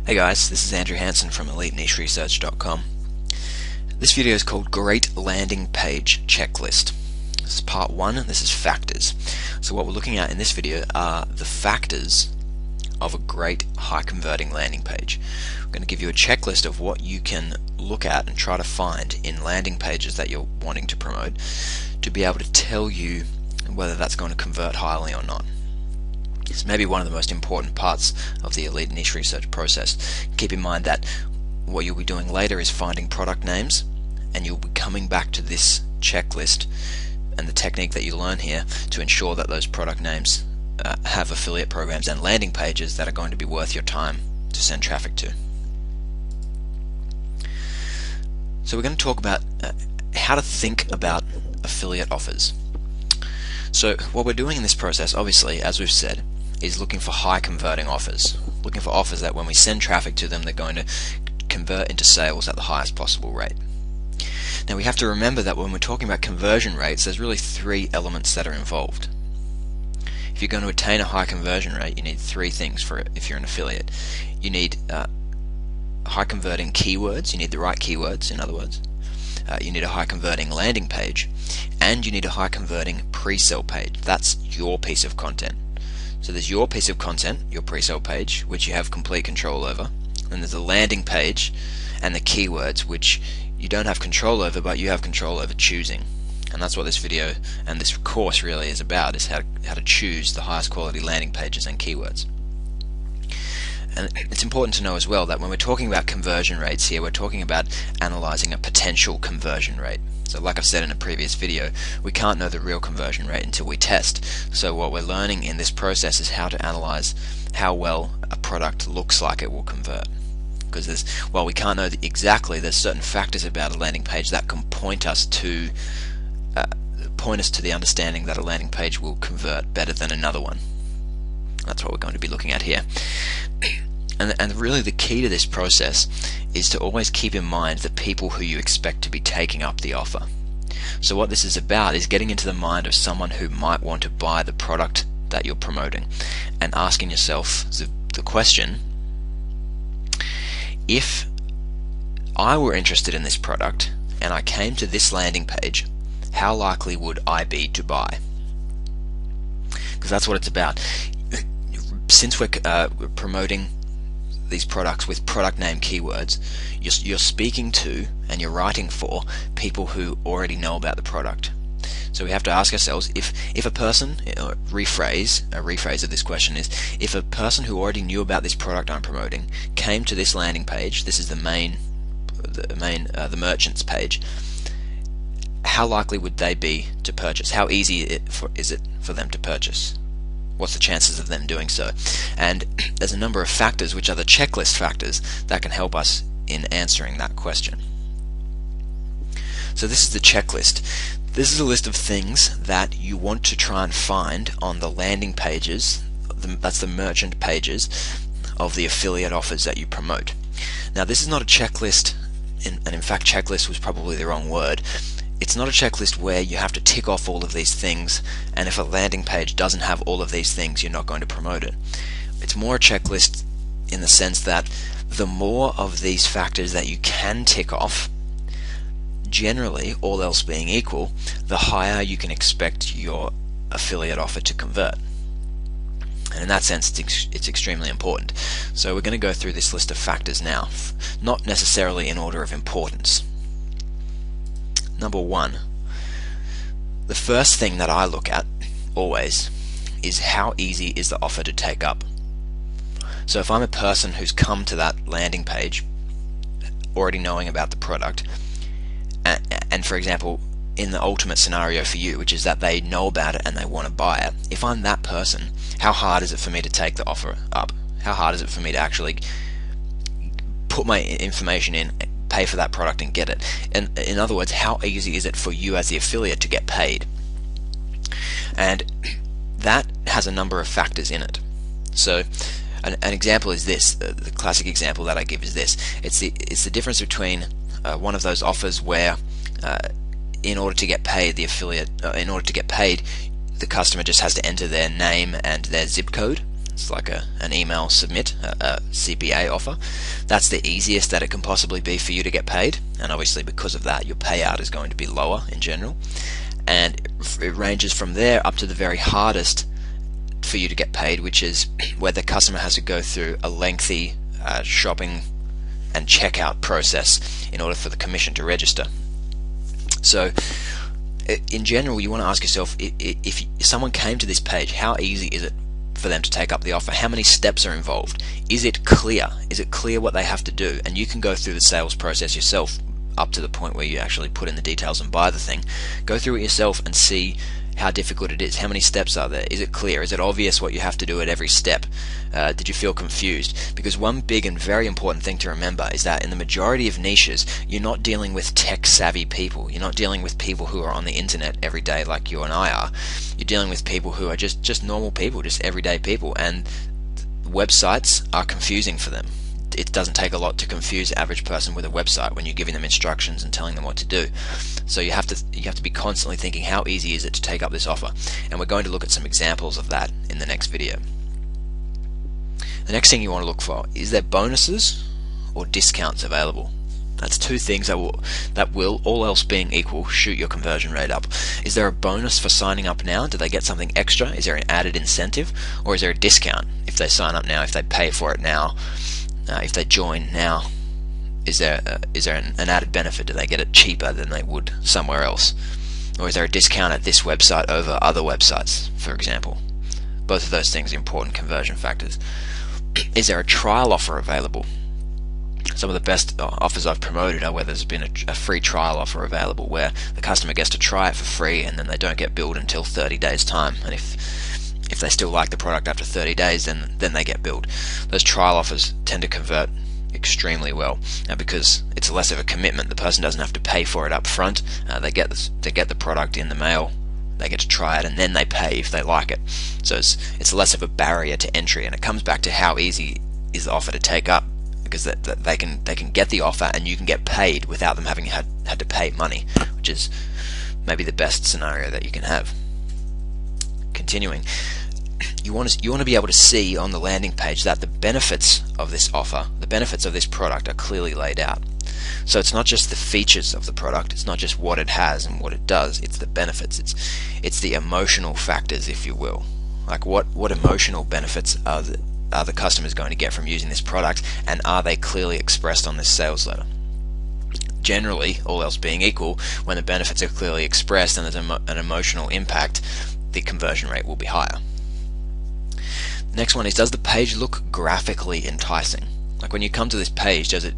Hey guys, this is Andrew Hansen from EliteNicheResearch.com. This video is called Great Landing Page Checklist. This is part 1 and this is factors. So what we're looking at in this video are the factors of a great high converting landing page. I'm going to give you a checklist of what you can look at and try to find in landing pages that you're wanting to promote to be able to tell you whether that's going to convert highly or not. It's maybe one of the most important parts of the elite niche research process. Keep in mind that what you'll be doing later is finding product names, and you'll be coming back to this checklist and the technique that you learn here to ensure that those product names have affiliate programs and landing pages that are going to be worth your time to send traffic to. So we're going to talk about how to think about affiliate offers. So what we're doing in this process, obviously, as we've said, is looking for high converting offers, looking for offers that when we send traffic to them, they're going to convert into sales at the highest possible rate. Now we have to remember that when we're talking about conversion rates, there's really 3 elements that are involved. If you're going to attain a high conversion rate, you need 3 things for it. If you're an affiliate, you need high converting keywords, you need the right keywords, in other words. You need a high converting landing page, and you need a high converting pre-sale page. That's your piece of content. So there's your piece of content, your pre-sale page, which you have complete control over, and there's the landing page and the keywords, which you don't have control over, but you have control over choosing. And that's what this video and this course really is about, is how to choose the highest quality landing pages and keywords. And it's important to know as well that when we're talking about conversion rates here, we're talking about analyzing a potential conversion rate. So like I've said in a previous video, we can't know the real conversion rate until we test. So what we're learning in this process is how to analyze how well a product looks like it will convert. Because while we can't know exactly, there's certain factors about a landing page that can point us to the understanding that a landing page will convert better than another one. That's what we're going to be looking at here. And really the key to this process is to always keep in mind the people who you expect to be taking up the offer. So what this is about is getting into the mind of someone who might want to buy the product that you're promoting and asking yourself the question, if I were interested in this product and I came to this landing page, how likely would I be to buy? Because that's what it's about. Since we're promoting these products with product name keywords, you're speaking to and you're writing for people who already know about the product. So we have to ask ourselves, if a person, a rephrase of this question is, if a person who already knew about this product I'm promoting came to this landing page, this is the merchant's page, how likely would they be to purchase? How easy is it for them to purchase? What's the chances of them doing so? And there's a number of factors, which are the checklist factors, that can help us in answering that question. So this is the checklist. This is a list of things that you want to try and find on the landing pages, that's the merchant pages of the affiliate offers that you promote. Now this is not a checklist, and in fact checklist was probably the wrong word. It's not a checklist where you have to tick off all of these things, and if a landing page doesn't have all of these things, you're not going to promote it. It's more a checklist in the sense that the more of these factors that you can tick off, generally, all else being equal, the higher you can expect your affiliate offer to convert. And in that sense, it's extremely important. So we're going to go through this list of factors now, not necessarily in order of importance. Number 1, the first thing that I look at always is how easy is the offer to take up. So if I'm a person who's come to that landing page already knowing about the product, and for example in the ultimate scenario for you, which is that they know about it and they want to buy it, if I'm that person, how hard is it for me to take the offer up? How hard is it for me to actually put my information in, pay for that product and get it? And in other words, how easy is it for you as the affiliate to get paid? And that has a number of factors in it. So an example is this, the classic example that I give is this. It's the difference between one of those offers where in order to get paid, the customer just has to enter their name and their zip code, It's like an email submit, a CPA offer. That's the easiest that it can possibly be for you to get paid, and obviously because of that your payout is going to be lower in general, and it ranges from there up to the very hardest for you to get paid, which is where the customer has to go through a lengthy shopping and checkout process in order for the commission to register. So in general, you want to ask yourself, if someone came to this page, how easy is it for them to take up the offer? How many steps are involved? Is it clear? Is it clear what they have to do? And you can go through the sales process yourself up to the point where you actually put in the details and buy the thing. Go through it yourself and see how difficult it is. How many steps are there? Is it clear? Is it obvious what you have to do at every step? Did you feel confused? Because one big and very important thing to remember is that in the majority of niches, you're not dealing with tech-savvy people. You're not dealing with people who are on the internet every day like you and I are. You're dealing with people who are just normal people, just everyday people, and websites are confusing for them. It doesn't take a lot to confuse the average person with a website when you're giving them instructions and telling them what to do. So you have to be constantly thinking, how easy is it to take up this offer? And we're going to look at some examples of that in the next video. The next thing you want to look for is there bonuses or discounts available. That's two things that will, all else being equal, shoot your conversion rate up. Is there a bonus for signing up now? Do they get something extra? Is there an added incentive? Or is there a discount if they sign up now, if they pay for it now? If they join now, is there an added benefit? Do they get it cheaper than they would somewhere else? Or is there a discount at this website over other websites, for example? Both of those things are important conversion factors. Is there a trial offer available? Some of the best offers I've promoted are where there's been a free trial offer available, where the customer gets to try it for free and then they don't get billed until 30 days time. And if they still like the product after 30 days, then they get billed. Those trial offers tend to convert extremely well, because it's less of a commitment. The person doesn't have to pay for it up front. They get the product in the mail, they get to try it, and then they pay if they like it. So it's less of a barrier to entry, and it comes back to how easy is the offer to take up, because they can get the offer and you can get paid without them having had to pay money, which is maybe the best scenario that you can have. Continuing, you want to be able to see on the landing page that the benefits of this offer, the benefits of this product, are clearly laid out. So it's not just the features of the product, it's not just what it has and what it does, it's the benefits, it's the emotional factors, if you will. Like what emotional benefits are the customers going to get from using this product, and are they clearly expressed on this sales letter? Generally, all else being equal, when the benefits are clearly expressed and there's an emotional impact, the conversion rate will be higher. The next one is, does the page look graphically enticing? Like when you come to this page, does it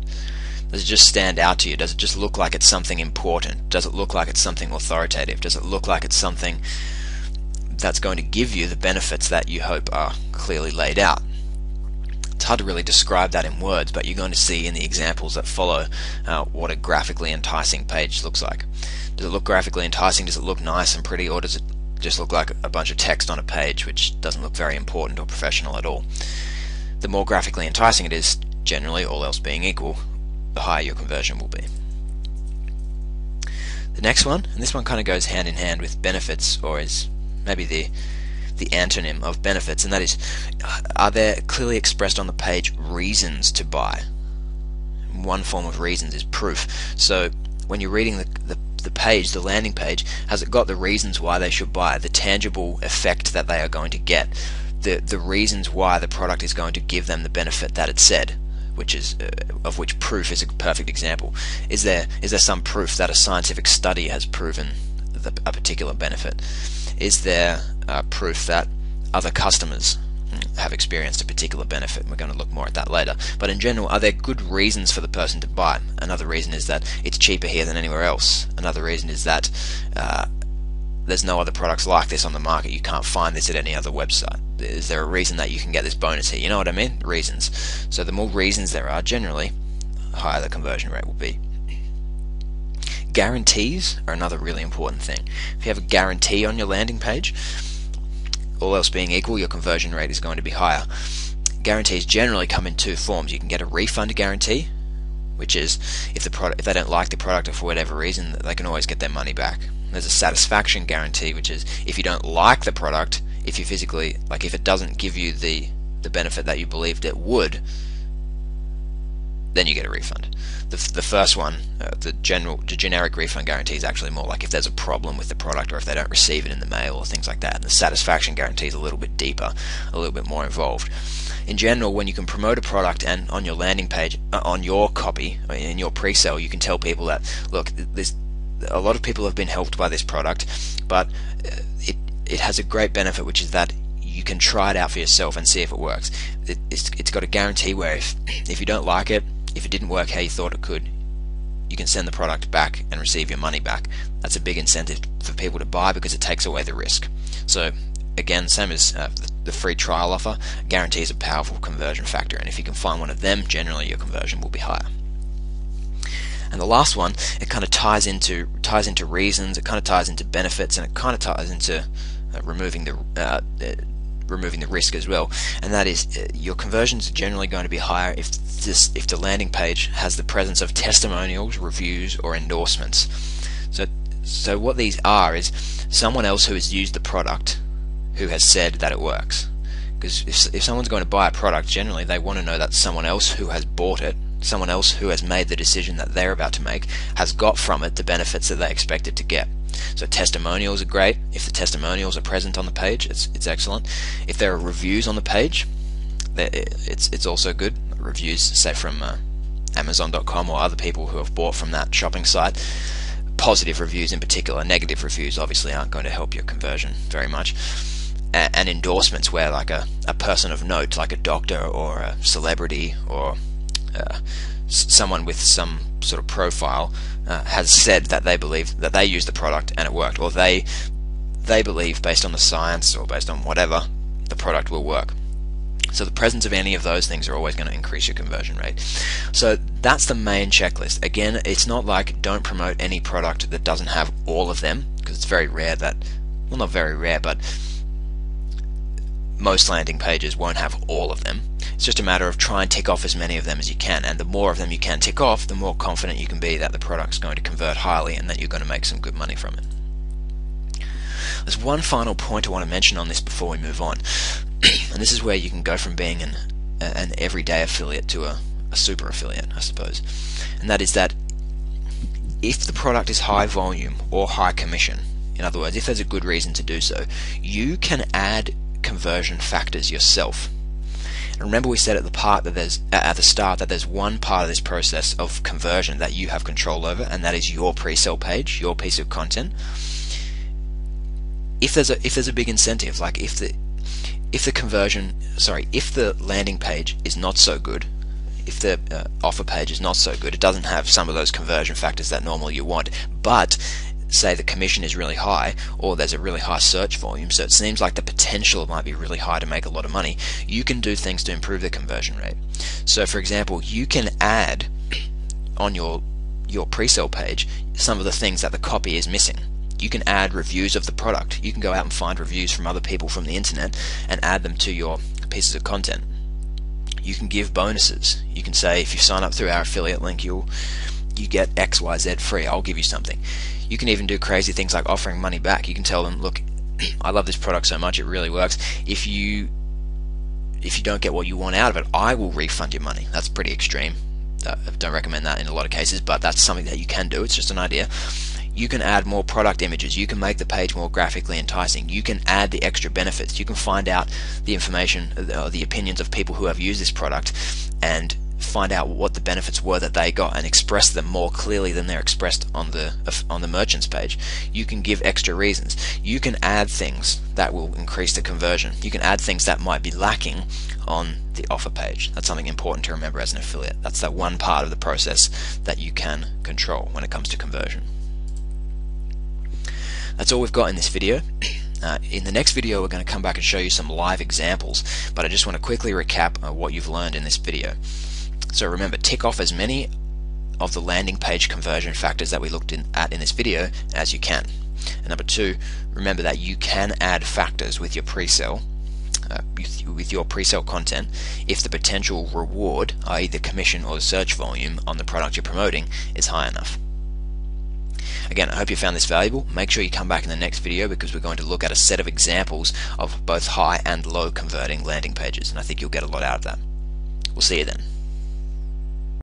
just stand out to you? Does it just look like it's something important? Does it look like it's something authoritative? Does it look like it's something that's going to give you the benefits that you hope are clearly laid out? It's hard to really describe that in words, but you're going to see in the examples that follow what a graphically enticing page looks like. Does it look graphically enticing? Does it look nice and pretty, or does it just look like a bunch of text on a page which doesn't look very important or professional at all? The more graphically enticing it is, generally, all else being equal, the higher your conversion will be. The next one, and this one kind of goes hand in hand with benefits, or is maybe the antonym of benefits, and that is, are there clearly expressed on the page reasons to buy? One form of reasons is proof. So when you're reading the page, the landing page, has it got the reasons why they should buy, the tangible effect that they are going to get, the reasons why the product is going to give them the benefit that it said, which is of which proof is a perfect example. Is there some proof that a scientific study has proven a particular benefit? Is there proof that other customers have experienced a particular benefit? We're going to look more at that later. But in general, are there good reasons for the person to buy? Another reason is that it's cheaper here than anywhere else. Another reason is that there's no other products like this on the market. You can't find this at any other website. Is there a reason that you can get this bonus here? You know what I mean? Reasons. So the more reasons there are, generally, the higher the conversion rate will be. Guarantees are another really important thing. If you have a guarantee on your landing page, all else being equal, your conversion rate is going to be higher. Guarantees generally come in two forms. You can get a refund guarantee, which is if they don't like the product or for whatever reason, they can always get their money back. There's a satisfaction guarantee, which is if you don't like the product, if it doesn't give you the the benefit that you believed it would, then you get a refund. The first one, the generic refund guarantee, is actually more like if there's a problem with the product or if they don't receive it in the mail or things like that. And the satisfaction guarantee is a little bit deeper, a little bit more involved. In general, when you can promote a product and on your landing page, on your copy, in your pre-sale, you can tell people that, look, a lot of people have been helped by this product, but it has a great benefit, which is that you can try it out for yourself and see if it works. It's got a guarantee where if you don't like it, if it didn't work how you thought it could, you can send the product back and receive your money back. That's a big incentive for people to buy because it takes away the risk. So again, same as the free trial offer, guarantees a powerful conversion factor, and if you can find one of them, generally your conversion will be higher. And the last one, it kind of ties into reasons, it kind of ties into benefits, and it kind of ties into removing the risk as well, and that is your conversions are generally going to be higher if the landing page has the presence of testimonials, reviews, or endorsements. So what these are is someone else who has used the product who has said that it works. Because if someone's going to buy a product, generally they want to know that someone else who has bought it, someone else who has made the decision that they're about to make, has got from it the benefits that they expected to get. So testimonials are great. If the testimonials are present on the page, it's excellent. If there are reviews on the page, it's also good. Reviews, say from Amazon.com or other people who have bought from that shopping site. Positive reviews in particular. Negative reviews obviously aren't going to help your conversion very much. And endorsements, where like a person of note, like a doctor or a celebrity or someone with some sort of profile has said that they believe that they used the product and it worked, or they believe based on the science or based on whatever the product will work. So the presence of any of those things are always going to increase your conversion rate. So that's the main checklist. Again, it's not like don't promote any product that doesn't have all of them, because it's very rare that, well, not very rare, but most landing pages won't have all of them. It's just a matter of try and tick off as many of them as you can, and the more of them you can tick off, the more confident you can be that the product's going to convert highly and that you're going to make some good money from it. There's one final point I want to mention on this before we move on, and this is where you can go from being an everyday affiliate to a super affiliate, I suppose. And that is that if the product is high volume or high commission, in other words, if there's a good reason to do so, you can add conversion factors yourself. And remember, we said at the start that there's one part of this process of conversion that you have control over, and that is your pre-sale page, your piece of content. If there's a big incentive, like if the landing page is not so good, if the offer page is not so good, it doesn't have some of those conversion factors that normally you want, but say the commission is really high, or there's a really high search volume, so it seems like the potential might be really high to make a lot of money, you can do things to improve the conversion rate. So for example, you can add on your pre-sale page some of the things that the copy is missing. You can add reviews of the product. You can go out and find reviews from other people from the internet and add them to your pieces of content. You can give bonuses. You can say, if you sign up through our affiliate link, you get XYZ free, I'll give you something. You can even do crazy things like offering money back. You can tell them, look, I love this product so much, it really works. If you don't get what you want out of it, I will refund your money. That's pretty extreme. I don't recommend that in a lot of cases, but that's something that you can do. It's just an idea. You can add more product images. You can make the page more graphically enticing. You can add the extra benefits. You can find out the information, the opinions of people who have used this product, and find out what the benefits were that they got and express them more clearly than they're expressed on the merchant's page. You can give extra reasons. You can add things that will increase the conversion. You can add things that might be lacking on the offer page. That's something important to remember as an affiliate. That's that one part of the process that you can control when it comes to conversion. That's all we've got in this video. In the next video we're going to come back and show you some live examples, but I just want to quickly recap what you've learned in this video. So remember, tick off as many of the landing page conversion factors that we looked at in this video as you can. And number two, remember that you can add factors with your pre-sale content if the potential reward, i.e. the commission or the search volume on the product you're promoting, is high enough. again, I hope you found this valuable. Make sure you come back in the next video because we're going to look at a set of examples of both high and low converting landing pages, and I think you'll get a lot out of that. We'll see you then.